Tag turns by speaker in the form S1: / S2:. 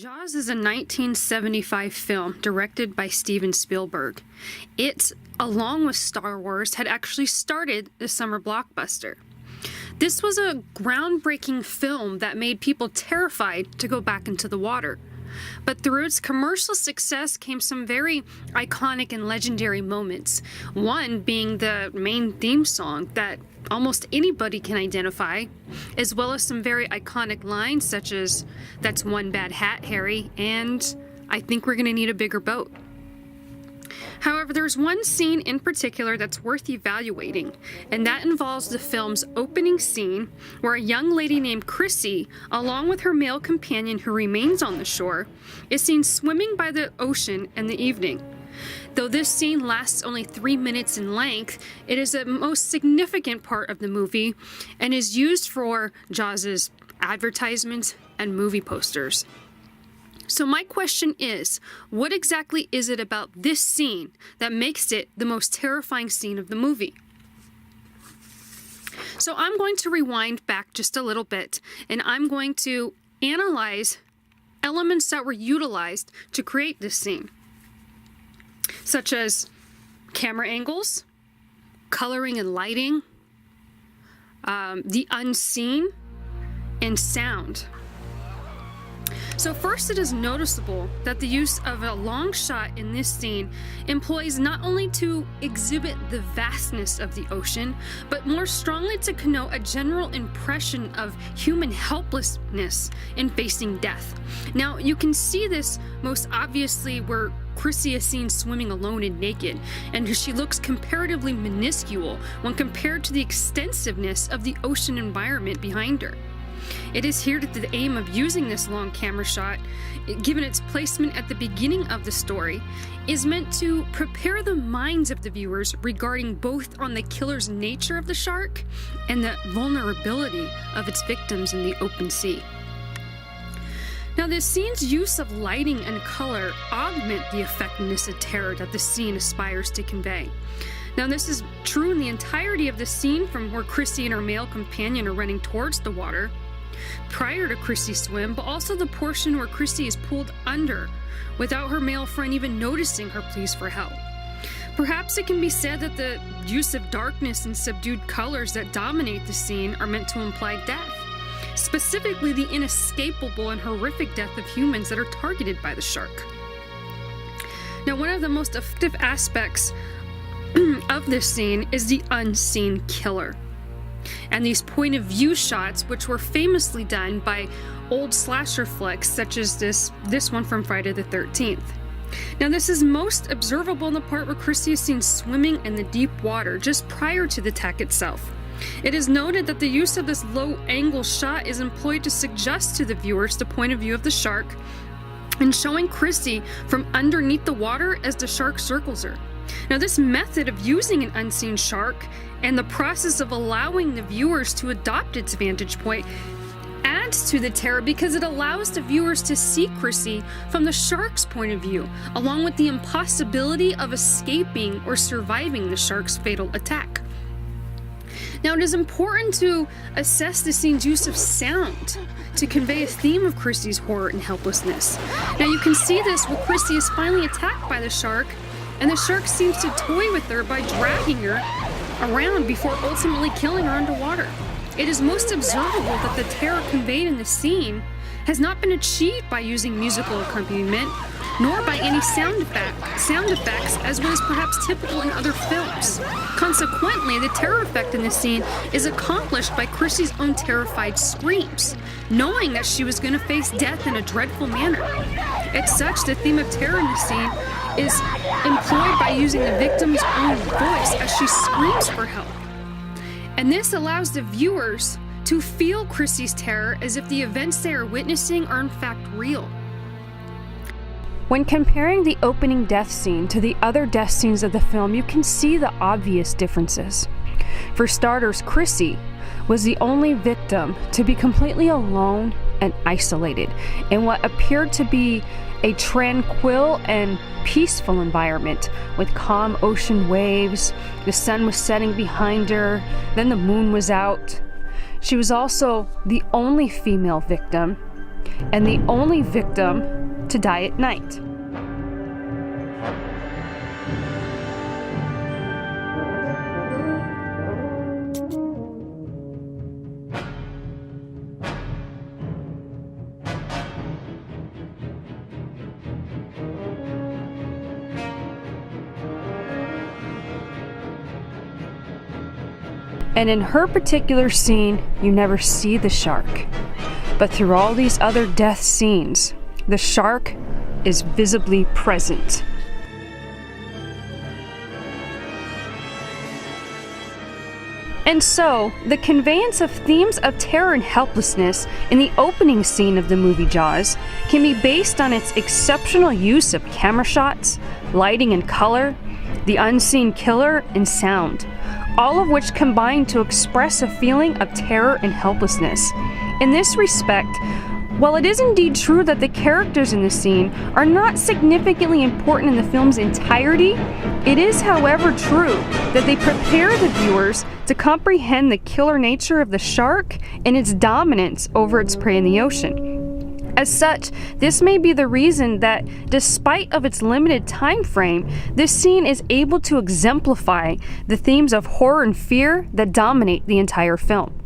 S1: Jaws is a 1975 film directed by Steven Spielberg. It, along with Star Wars, had actually started the summer blockbuster. This was a groundbreaking film that made people terrified to go back into the water. But through its commercial success came some very iconic and legendary moments. One being the main theme song that almost anybody can identify, as well as some very iconic lines such as, "That's one bad hat, Harry," and "I think we're gonna need a bigger boat." However, there's one scene in particular that's worth evaluating, and that involves the film's opening scene where a young lady named Chrissy, along with her male companion who remains on the shore, is seen swimming by the ocean in the evening. Though this scene lasts only 3 minutes in length, it is the most significant part of the movie and is used for Jaws' advertisements and movie posters. So my question is, what exactly is it about this scene that makes it the most terrifying scene of the movie? So I'm going to rewind back just a little bit, and I'm going to analyze elements that were utilized to create this scene, such as camera angles, coloring and lighting, the unseen, and sound. So first, it is noticeable that the use of a long shot in this scene employs not only to exhibit the vastness of the ocean, but more strongly to connote a general impression of human helplessness in facing death. Now, you can see this most obviously where Chrissy is seen swimming alone and naked, and she looks comparatively minuscule when compared to the extensiveness of the ocean environment behind her. It is here that the aim of using this long camera shot, given its placement at the beginning of the story, is meant to prepare the minds of the viewers regarding both on the killer's nature of the shark and the vulnerability of its victims in the open sea. Now, the scene's use of lighting and color augment the effectiveness of terror that the scene aspires to convey. Now, this is true in the entirety of the scene from where Chrissy and her male companion are running towards the water prior to Chrissy's swim, but also the portion where Chrissy is pulled under without her male friend even noticing her pleas for help. Perhaps it can be said that the use of darkness and subdued colors that dominate the scene are meant to imply death, specifically the inescapable and horrific death of humans that are targeted by the shark. Now, one of the most effective aspects of this scene is the unseen killer. And these point of view shots, which were famously done by old slasher flicks such as this one from Friday the 13th. Now, this is most observable in the part where Chrissy is seen swimming in the deep water just prior to the attack itself. It is noted that the use of this low angle shot is employed to suggest to the viewers the point of view of the shark and showing Chrissy from underneath the water as the shark circles her. Now, this method of using an unseen shark and the process of allowing the viewers to adopt its vantage point adds to the terror because it allows the viewers to see Chrissy from the shark's point of view, along with the impossibility of escaping or surviving the shark's fatal attack. Now, it is important to assess the scene's use of sound to convey a theme of Chrissy's horror and helplessness. Now, you can see this when Chrissy is finally attacked by the shark, and the shark seems to toy with her by dragging her around before ultimately killing her underwater. It is most observable that the terror conveyed in the scene has not been achieved by using musical accompaniment, nor by any sound effects, as was perhaps typical in other films. Consequently, the terror effect in the scene is accomplished by Chrissy's own terrified screams, knowing that she was going to face death in a dreadful manner. As such, the theme of terror in the scene is employed by using the victim's own voice as she screams for help. And this allows the viewers to feel Chrissy's terror as if the events they are witnessing are in fact real. When comparing the opening death scene to the other death scenes of the film, you can see the obvious differences. For starters, Chrissy was the only victim to be completely alone and isolated in what appeared to be a tranquil and peaceful environment with calm ocean waves. The sun was setting behind her, then the moon was out. She was also the only female victim and the only victim to die at night. And in her particular scene, you never see the shark. But through all these other death scenes, the shark is visibly present. And so, the conveyance of themes of terror and helplessness in the opening scene of the movie Jaws can be based on its exceptional use of camera shots, lighting and color, the unseen killer, and sound, all of which combine to express a feeling of terror and helplessness. In this respect, while it is indeed true that the characters in the scene are not significantly important in the film's entirety, it is, however, true that they prepare the viewers to comprehend the killer nature of the shark and its dominance over its prey in the ocean. As such, this may be the reason that, despite of its limited time frame, this scene is able to exemplify the themes of horror and fear that dominate the entire film.